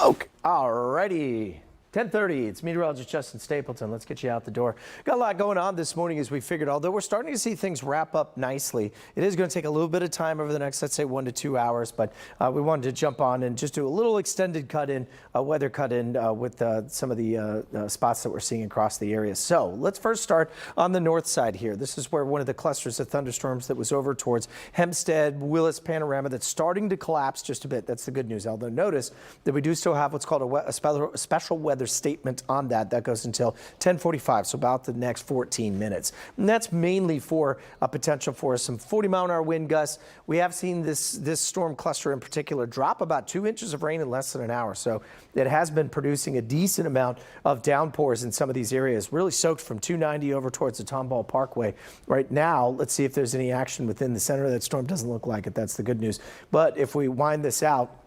smoke. Alrighty. 10:30, it's Meteorologist Justin Stapleton. Let's get you out the door. Got a lot going on this morning as we figured, although we're starting to see things wrap up nicely. It is going to take a little bit of time over the next, let's say, 1 to 2 hours, but we wanted to jump on and just do a little extended cut-in, weather cut-in with some of the spots that we're seeing across the area. So let's first start on the north side here. This is where one of the clusters of thunderstorms that was over towards Hempstead, Willis panorama that's starting to collapse just a bit. That's the good news. Although notice that we do still have what's called a special weather statement on that goes until 10:45, so about the next 14 minutes. And that's mainly for a potential for some 40-mile-an-hour wind gusts. We have seen this storm cluster in particular drop about 2 inches of rain in less than an hour, so it has been producing a decent amount of downpours in some of these areas, really soaked from 290 over towards the Tomball Parkway. Right now, let's see if there's any action within the center of that storm. Doesn't look like it. That's the good news. But if we wind this out,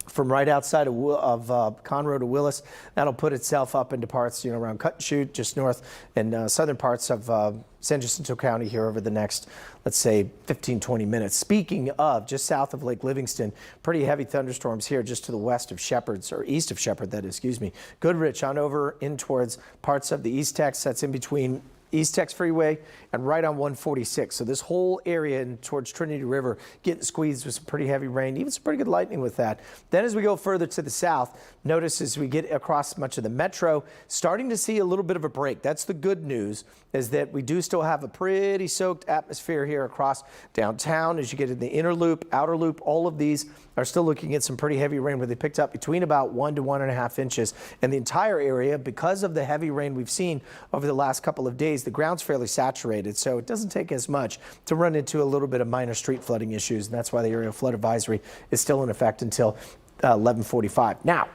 from right outside of Conroe to Willis, that'll put itself up into parts, around Cut and Shoot, just north and southern parts of San Jacinto County here over the next, let's say, 15, 20 minutes. Speaking of, just south of Lake Livingston, pretty heavy thunderstorms here just to the west of Shepherd's, or east of Shepherd, that is, excuse me. Goodrich on over in towards parts of the East Tex, that's in between East Tex Freeway and right on 146. So this whole area in towards Trinity River getting squeezed with some pretty heavy rain, even some pretty good lightning with that. Then as we go further to the south, notice as we get across much of the metro, starting to see a little bit of a break. That's the good news, is that we do still have a pretty soaked atmosphere here across downtown. As you get in the inner loop, outer loop, all of these are still looking at some pretty heavy rain where they picked up between about 1 to 1.5 inches. And the entire area, because of the heavy rain we've seen over the last couple of days, the ground's fairly saturated, so it doesn't take as much to run into a little bit of minor street flooding issues, and that's why the area flood advisory is still in effect until 11:45. Now,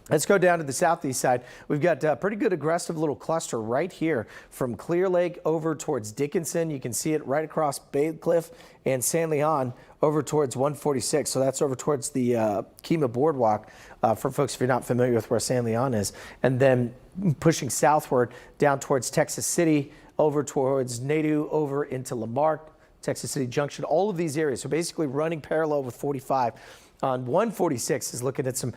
let's go down to the southeast side. We've got a pretty good aggressive little cluster right here from Clear Lake over towards Dickinson. You can see it right across Bay Cliff and San Leon over towards 146. So that's over towards the Kemah Boardwalk for folks if you're not familiar with where San Leon is. And then pushing southward down towards Texas City, over towards Nadu, over into Lamarck, Texas City Junction, all of these areas. So basically running parallel with 45. On 146 is looking at some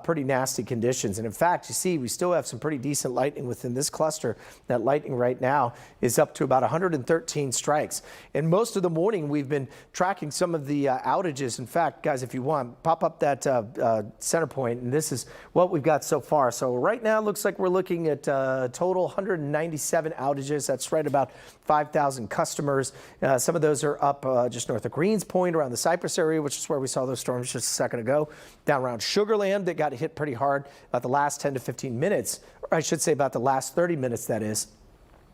pretty nasty conditions. And in fact, you see, we still have some pretty decent lightning within this cluster. That lightning right now is up to about 113 strikes. And most of the morning, we've been tracking some of the outages. In fact, guys, if you want, pop up that center point, and this is what we've got so far. So right now, it looks like we're looking at total 197 outages. That's right about 5,000 customers. Some of those are up just north of Greens Point around the Cypress area, which is where we saw those storms just a second ago. Down around Sugar Land, that got hit pretty hard about the last 10 to 15 minutes, or I should say about the last 30 minutes, that is.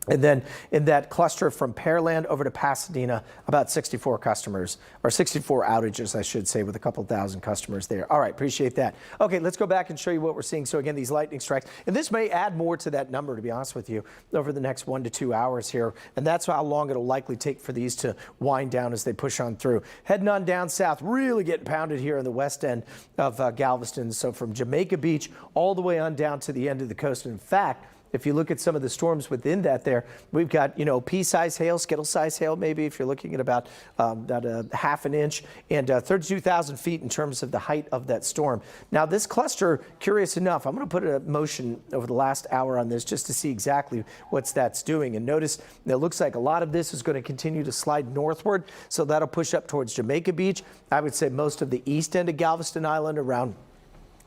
And then in that cluster from Pearland over to Pasadena, about 64 customers, or 64 outages, I should say, with a couple thousand customers there. All right, appreciate that. Okay, let's go back and show you what we're seeing. So again, these lightning strikes, and this may add more to that number, to be honest with you, over the next 1 to 2 hours here. And that's how long it'll likely take for these to wind down as they push on through. Heading on down south, really getting pounded here in the west end of Galveston. So from Jamaica Beach all the way on down to the end of the coast. And in fact, if you look at some of the storms within that there, we've got, pea-size hail, skittle-size hail maybe, if you're looking at about a half an inch, and 32,000 feet in terms of the height of that storm. Now, this cluster, curious enough, I'm going to put a motion over the last hour on this just to see exactly what that's doing. And notice it looks like a lot of this is going to continue to slide northward, so that'll push up towards Jamaica Beach. I would say most of the east end of Galveston Island around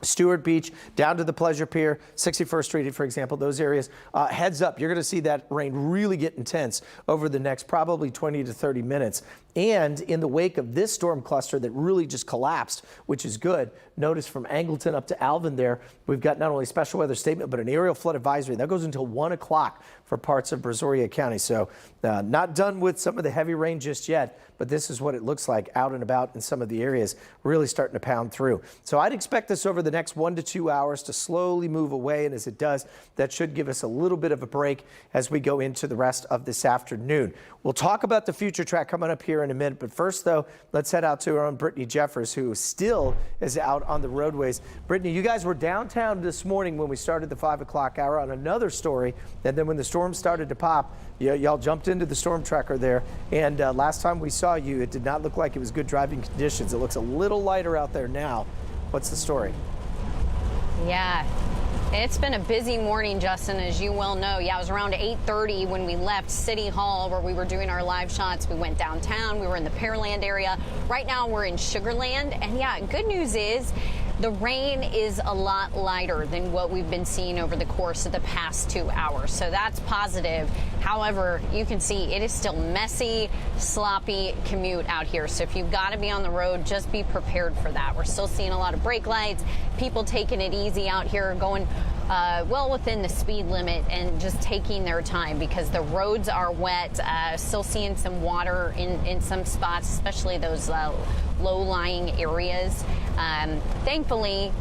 Stewart Beach, down to the Pleasure Pier, 61st Street, for example, those areas. Heads up, you're going to see that rain really get intense over the next probably 20 to 30 minutes. And in the wake of this storm cluster that really just collapsed, which is good, notice from Angleton up to Alvin there, we've got not only a special weather statement, but an aerial flood advisory. That goes until 1 o'clock for parts of Brazoria County. So not done with some of the heavy rain just yet, but this is what it looks like out and about in some of the areas, really starting to pound through. So I'd expect this over the next 1 to 2 hours to slowly move away. And as it does, that should give us a little bit of a break as we go into the rest of this afternoon. We'll talk about the future track coming up here in a minute. But first, though, let's head out to our own Brittany Jeffers, who still is out on the roadways. Brittany, you guys were downtown this morning when we started the 5 o'clock hour on another story. And then when the storm started to pop, y'all jumped into the storm tracker there. And last time we saw you, it did not look like it was good driving conditions. It looks a little lighter out there now. What's the story? Yeah. It's been a busy morning, Justin, as you well know. Yeah, it was around 8:30 when we left City Hall where we were doing our live shots. We went downtown. We were in the Pearland area. Right now we're in Sugarland. And yeah, good news is the rain is a lot lighter than what we've been seeing over the course of the past 2 hours. So that's positive. However, you can see it is still messy, sloppy commute out here. So if you've got to be on the road, just be prepared for that. We're still seeing a lot of brake lights, people taking it easy out here, going well within the speed limit and just taking their time because the roads are wet. Still seeing some water in some spots, especially those low-lying areas. Thankfully,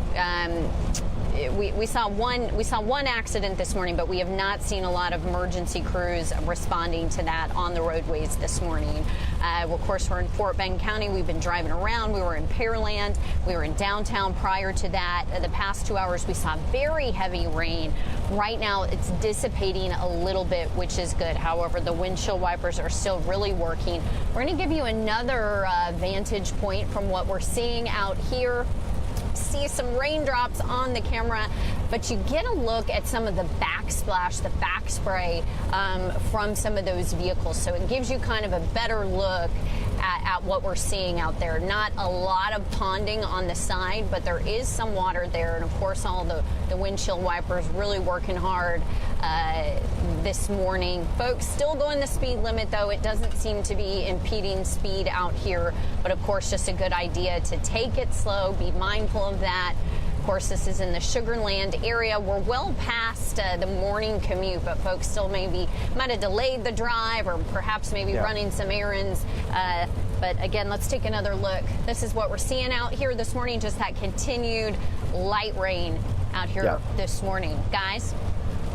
we saw one accident this morning, but we have not seen a lot of emergency crews responding to that on the roadways this morning. Of course, we're in Fort Bend County. We've been driving around. We were in Pearland. We were in downtown prior to that. The past 2 hours, we saw very heavy rain. Right now, it's dissipating a little bit, which is good. However, the windshield wipers are still really working. We're going to give you another vantage point from what we're seeing out here. See some raindrops on the camera, but you get a look at some of the backsplash, the back spray from some of those vehicles. So it gives you kind of a better look at what we're seeing out there. Not a lot of ponding on the side, but there is some water there. And of course, all the windshield wipers really working hard this morning. Folks still going the speed limit, though. It doesn't seem to be impeding speed out here. But of course, just a good idea to take it slow, be mindful of that. Of course, this is in the Sugarland area. We're well past the morning commute, but folks still might have delayed the drive or perhaps running some errands. But again, let's take another look. This is what we're seeing out here this morning, just that continued light rain out here this morning. Guys?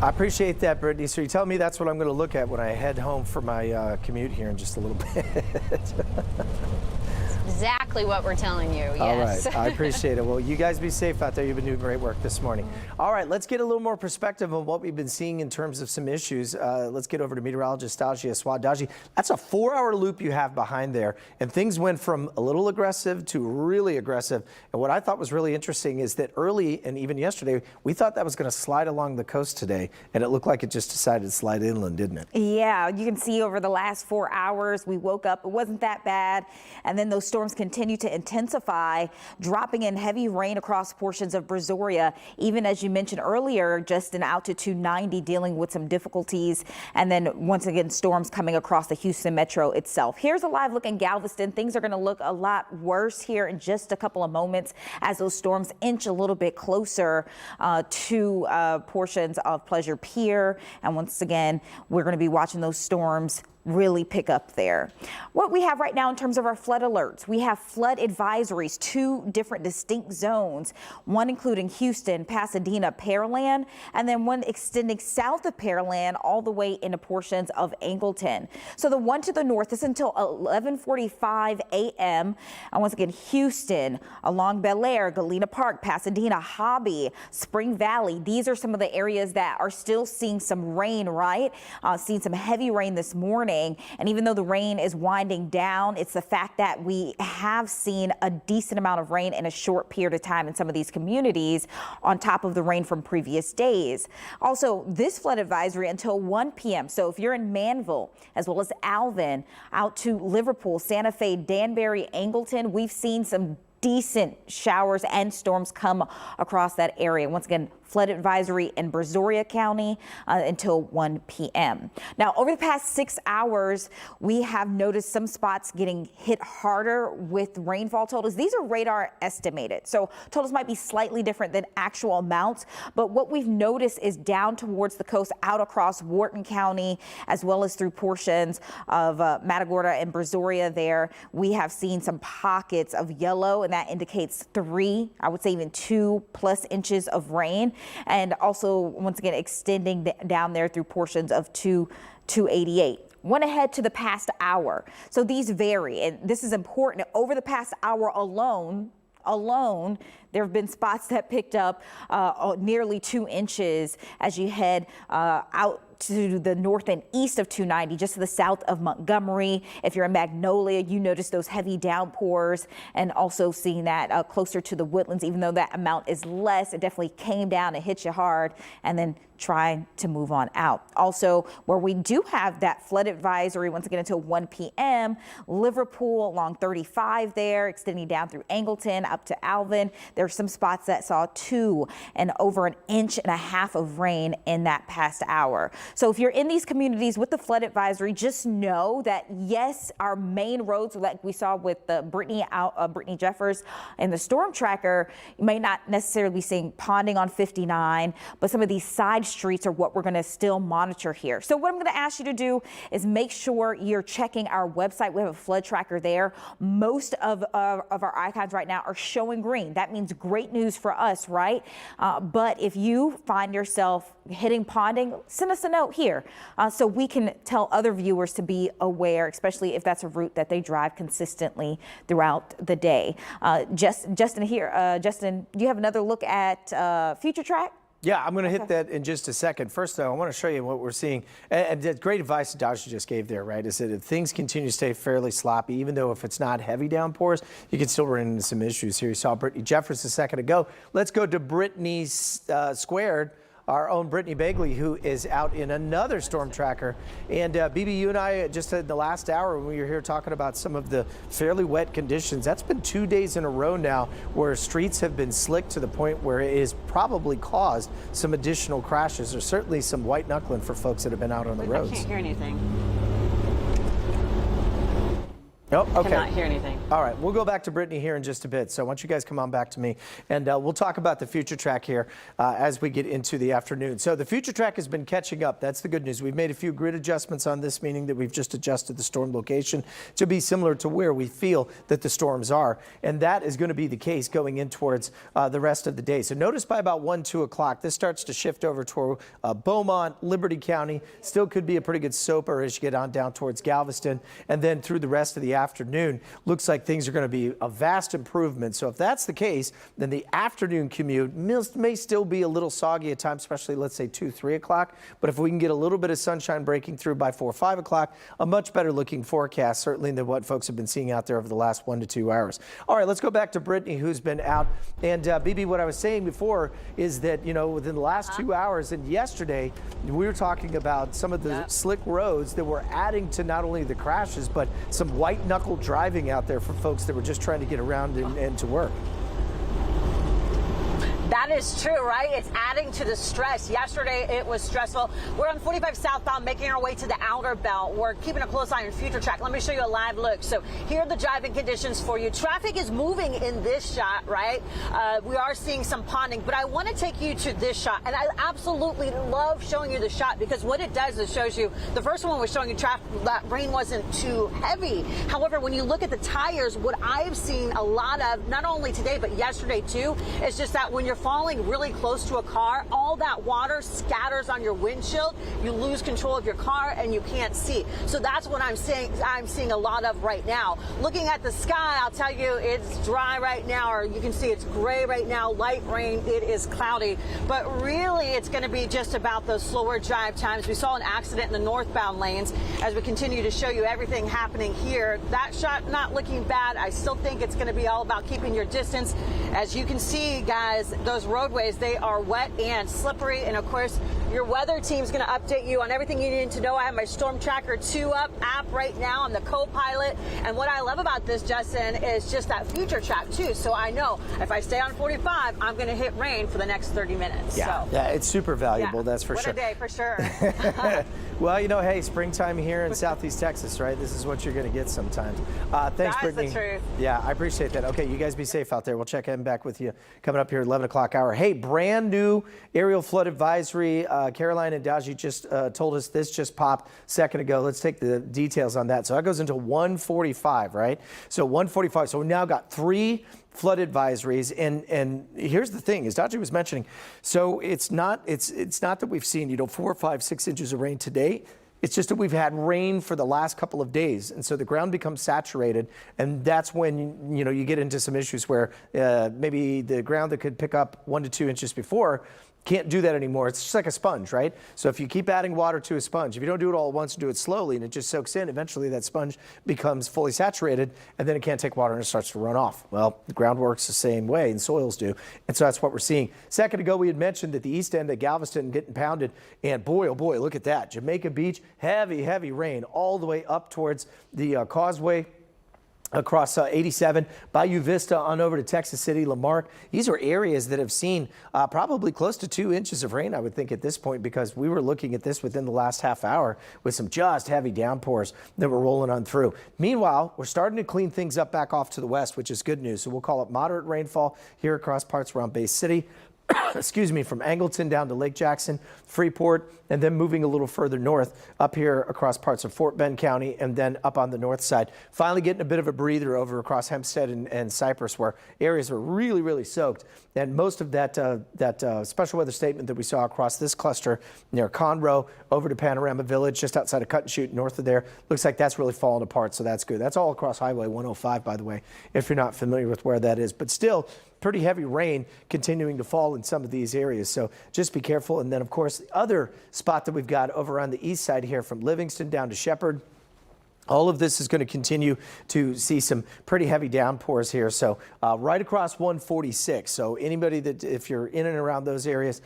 I appreciate that, Brittany. So you're telling me that's what I'm going to look at when I head home for my commute here in just a little bit. Exactly what we're telling you. Yes. All right. I appreciate it. Well, you guys be safe out there. You've been doing great work this morning. All right. Let's get a little more perspective on what we've been seeing in terms of some issues. Let's get over to meteorologist Daji. That's a 4-hour loop you have behind there. And things went from a little aggressive to really aggressive. And what I thought was really interesting is that early and even yesterday, we thought that was going to slide along the coast today. And it looked like it just decided to slide inland, didn't it? Yeah. You can see over the last 4 hours, we woke up. It wasn't that bad. And then those storms continue to intensify, dropping in heavy rain across portions of Brazoria, even as you mentioned earlier, just in altitude 90, dealing with some difficulties. And then once again, storms coming across the Houston metro itself. Here's a live look in Galveston. Things are going to look a lot worse here in just a couple of moments as those storms inch a little bit closer to portions of Pleasure Pier. And once again, we're going to be watching those storms really pick up there. What we have right now in terms of our flood alerts, we have flood advisories, 2 different distinct zones, one including Houston, Pasadena, Pearland, and then one extending south of Pearland all the way into portions of Angleton. So the one to the north is until 11:45 a.m. And once again, Houston, along Bel Air, Galena Park, Pasadena, Hobby, Spring Valley. These are some of the areas that are still seeing some rain, right? Seeing some heavy rain this morning. And even though the rain is winding down, it's the fact that we have seen a decent amount of rain in a short period of time in some of these communities on top of the rain from previous days. Also, this flood advisory until 1 p.m. So if you're in Manville, as well as Alvin, out to Liverpool, Santa Fe, Danbury, Angleton, we've seen some decent showers and storms come across that area. Once again, flood advisory in Brazoria County until 1 p.m. Now, over the past 6 hours, we have noticed some spots getting hit harder with rainfall totals. These are radar estimated, so totals might be slightly different than actual amounts. But what we've noticed is down towards the coast, out across Wharton County, as well as through portions of Matagorda and Brazoria there, we have seen some pockets of yellow, and that indicates 3, I would say even 2+ inches of rain. And also, once again, extending down there through portions of 288. One ahead to the past hour. So these vary, and this is important. Over the past hour alone, there have been spots that picked up nearly 2 inches as you head out to the north and east of 290, just to the south of Montgomery. If you're in Magnolia, you notice those heavy downpours, and also seeing that closer to the Woodlands. Even though that amount is less, it definitely came down and hit you hard, and then trying to move on out. Also, where we do have that flood advisory once again until 1 p.m., Liverpool along 35 there, extending down through Angleton up to Alvin. There's some spots that saw 2 and over 1.5 inches of rain in that past hour. So if you're in these communities with the flood advisory, just know that yes, our main roads, like we saw with the Brittany Jeffers and the storm tracker, you may not necessarily be seeing ponding on 59, but some of these side streets are what we're going to still monitor here. So what I'm going to ask you to do is make sure you're checking our website. We have a flood tracker there. Most of our icons right now are showing green. That means great news for us, right? But if you find yourself hitting ponding, send us a note here so we can tell other viewers to be aware, especially if that's a route that they drive consistently throughout the day. Justin, do you have another look at Future Track? Yeah, I'm going to hit that in just a second. First, though, I want to show you what we're seeing. And that's great advice that Dodge just gave there, right? Is that if things continue to stay fairly sloppy, even though if it's not heavy downpours, you can still run into some issues here. You saw Brittany Jeffers a second ago. Let's go to Brittany Squared. Our own Brittany Bagley, who is out in another storm tracker. And BB, you and I just in the last hour when we were here talking about some of the fairly wet conditions, that's been 2 days in a row now where streets have been slick to the point where it has probably caused some additional crashes, or certainly some white knuckling for folks that have been out on the roads. I can't hear anything. Oh, okay. Cannot hear anything. All right, we'll go back to Brittany here in just a bit. So why don't you guys come on back to me, and we'll talk about the future track here as we get into the afternoon. So the future track has been catching up. That's the good news. We've made a few grid adjustments on this, meaning that we've just adjusted the storm location to be similar to where we feel that the storms are. And that is going to be the case going in towards the rest of the day. So notice by about 1, 2 o'clock, this starts to shift over toward Beaumont, Liberty County. Still could be a pretty good soaper as you get on down towards Galveston. And then through the rest of the afternoon, looks like things are going to be a vast improvement. So if that's the case, then the afternoon commute may still be a little soggy at times, especially let's say 2, 3 o'clock. But if we can get a little bit of sunshine breaking through by 4, 5 o'clock, a much better looking forecast, certainly than what folks have been seeing out there over the last 1 to 2 hours. All right, let's go back to Brittany, who's been out. And BB, what I was saying before is that, you know, within the last 2 hours and yesterday, we were talking about some of the slick roads that were adding to not only the crashes, but some white knuckle driving out there for folks that were just trying to get around and to work. That is true, right? It's adding to the stress. Yesterday, it was stressful. We're on 45 southbound, making our way to the outer belt. We're keeping a close eye on future track. Let me show you a live look. So here are the driving conditions for you. Traffic is moving in this shot, right? We are seeing some ponding, but I want to take you to this shot. And I absolutely love showing you the shot because what it does is shows you, the first one was showing you traffic, that rain wasn't too heavy. However, when you look at the tires, what I've seen a lot of, not only today, but yesterday too, is just that when you're falling really close to a car, all that water scatters on your windshield. You lose control of your car and you can't see. So that's what I'm seeing a lot of right now. Looking at the sky, I'll tell you it's dry right now, or you can see it's gray right now, light rain, it is cloudy. But really it's going to be just about those slower drive times. We saw an accident in the northbound lanes as we continue to show you everything happening here. That shot not looking bad. I still think it's going to be all about keeping your distance. As you can see, guys, those roadways, they are wet and slippery. And of course, your weather team's going to update you on everything you need to know. I have my Storm Tracker 2 app right now. I'm the co-pilot. And what I love about this, Justin, is just that future track too. So I know if I stay on 45, I'm going to hit rain for the next 30 minutes. Yeah, so, yeah, it's super valuable. That's for sure. What a day for sure. Well, you know, hey, springtime here in Southeast Texas, right? This is what you're going to get sometimes. Thanks, Brittany. That's the truth. Yeah, I appreciate that. Okay, you guys be safe out there. We'll check in back with you coming up here at 11 o'clock hour. Hey, brand new aerial flood advisory. Caroline and Daji just told us this just popped a second ago. Let's take the details on that. So that goes into 145, right? So 145. So we now got 3 flood advisories, and here's the thing, as Daji was mentioning, so it's not that we've seen 4, 5, 6 inches of rain today. It's just that we've had rain for the last couple of days, and so the ground becomes saturated, and that's when you get into some issues where maybe the ground that could pick up 1 to 2 inches before Can't do that anymore. It's just like a sponge, right? So if you keep adding water to a sponge, if you don't do it all at once and do it slowly and it just soaks in, eventually that sponge becomes fully saturated and then it can't take water and it starts to run off. Well, the ground works the same way and soils do. And so that's what we're seeing. A second ago, we had mentioned that the east end of Galveston getting pounded, and boy, oh boy, look at that. Jamaica Beach, heavy rain all the way up towards the causeway, across 87, Bayou Vista on over to Texas City, Lamarck. These are areas that have seen probably close to 2 inches of rain, I would think, at this point, because we were looking at this within the last half hour with some just heavy downpours that were rolling on through. Meanwhile, we're starting to clean things up back off to the west, which is good news. So we'll call it moderate rainfall here across parts around Bay City. Excuse me, from Angleton down to Lake Jackson, Freeport, and then moving a little further north up here across parts of Fort Bend County, and then up on the north side. Finally getting a bit of a breather over across Hempstead and Cypress, where areas were really soaked. And most of that special weather statement that we saw across this cluster near Conroe over to Panorama Village, just outside of Cut and Shoot, north of there, looks like that's really fallen apart, so that's good. That's all across Highway 105, by the way, if you're not familiar with where that is. But still, pretty heavy rain continuing to fall in some of these areas, so just be careful. And then, of course, the other spot that we've got over on the east side here from Livingston down to Shepherd, all of this is going to continue to see some pretty heavy downpours here. So right across 146. So anybody that, if you're in and around those areas,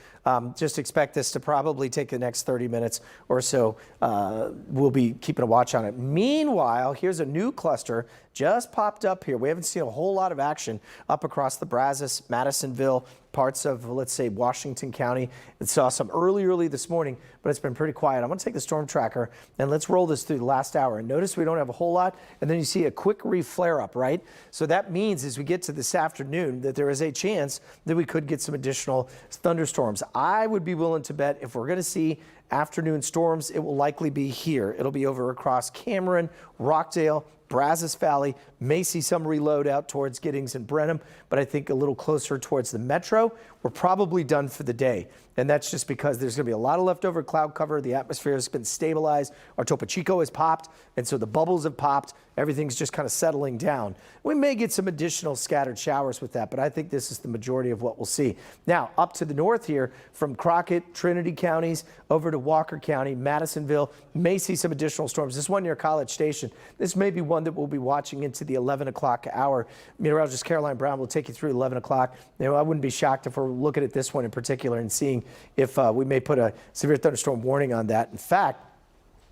just expect this to probably take the next 30 minutes or so. We'll be keeping a watch on it. Meanwhile, here's a new cluster just popped up here. We haven't seen a whole lot of action up across the Brazos, Madisonville, parts of, let's say, Washington County. It saw some early this morning, but it's been pretty quiet. I'm going to take the storm tracker and let's roll this through the last hour. And notice we don't have a whole lot, and then you see a quick flare up, right? So that means as we get to this afternoon that there is a chance that we could get some additional thunderstorms. I would be willing to bet if we're going to see afternoon storms, it will likely be here. It'll be over across Cameron, Rockdale, Brazos Valley, may see some reload out towards Giddings and Brenham, but I think a little closer towards the metro, we're probably done for the day. And that's just because there's going to be a lot of leftover cloud cover. The atmosphere has been stabilized. Our Topo Chico has popped, and so the bubbles have popped. Everything's just kind of settling down. We may get some additional scattered showers with that, but I think this is the majority of what we'll see. Now, up to the north here, from Crockett, Trinity counties, over to Walker County, Madisonville, may see some additional storms. This one near College Station, this may be one that we'll be watching into the 11 o'clock hour. Meteorologist Caroline Brown will take you through 11 o'clock. You know, I wouldn't be shocked if we're looking at this one in particular and seeing if we may put a severe thunderstorm warning on that. In fact,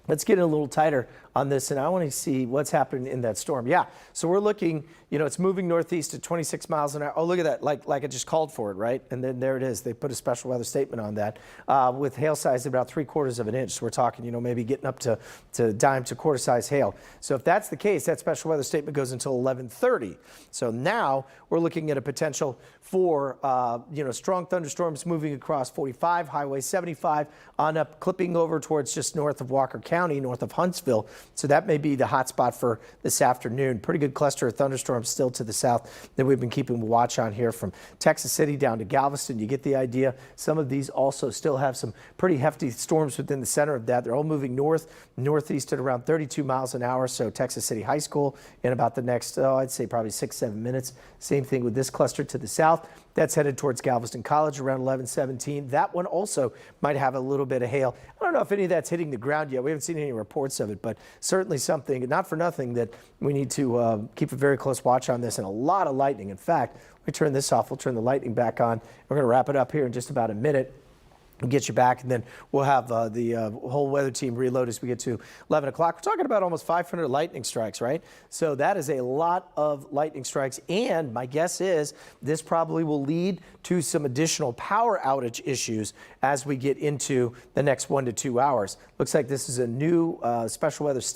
let's get in a little tighter on this, and I want to see what's happening in that storm. Yeah, so we're looking, you know, it's moving northeast at 26 miles an hour. Oh, look at that, like I just called for it, right? And then there it is. They put a special weather statement on that with hail size of about 3/4 of an inch. So we're talking, you know, maybe getting up to dime to quarter size hail. So if that's the case, that special weather statement goes until 11:30. So now we're looking at a potential for, you know, strong thunderstorms moving across 45, Highway 75, on up, clipping over towards just north of Walker County, north of Huntsville. So that may be the hot spot for this afternoon. Pretty good cluster of thunderstorms still to the south that we've been keeping a watch on here from Texas City down to Galveston. You get the idea. Some of these also still have some pretty hefty storms within the center of that. They're all moving northeast at around 32 miles an hour. So Texas City High School in about the next, I'd say probably 6-7 minutes. Same thing with this cluster to the south. That's headed towards Galveston College around 11:17. That one also might have a little bit of hail. I don't know if any of that's hitting the ground yet. We haven't seen any reports of it, but certainly something, not for nothing, that we need to keep a very close watch on this, and a lot of lightning. In fact, we turn this off. We'll turn the lightning back on. We're going to wrap it up here in just about a minute and get you back, and then we'll have the whole weather team reload as we get to 11 o'clock. We're talking about almost 500 lightning strikes, right? So that is a lot of lightning strikes, and my guess is this probably will lead to some additional power outage issues as we get into the next 1 to 2 hours. Looks like this is a new special weather state.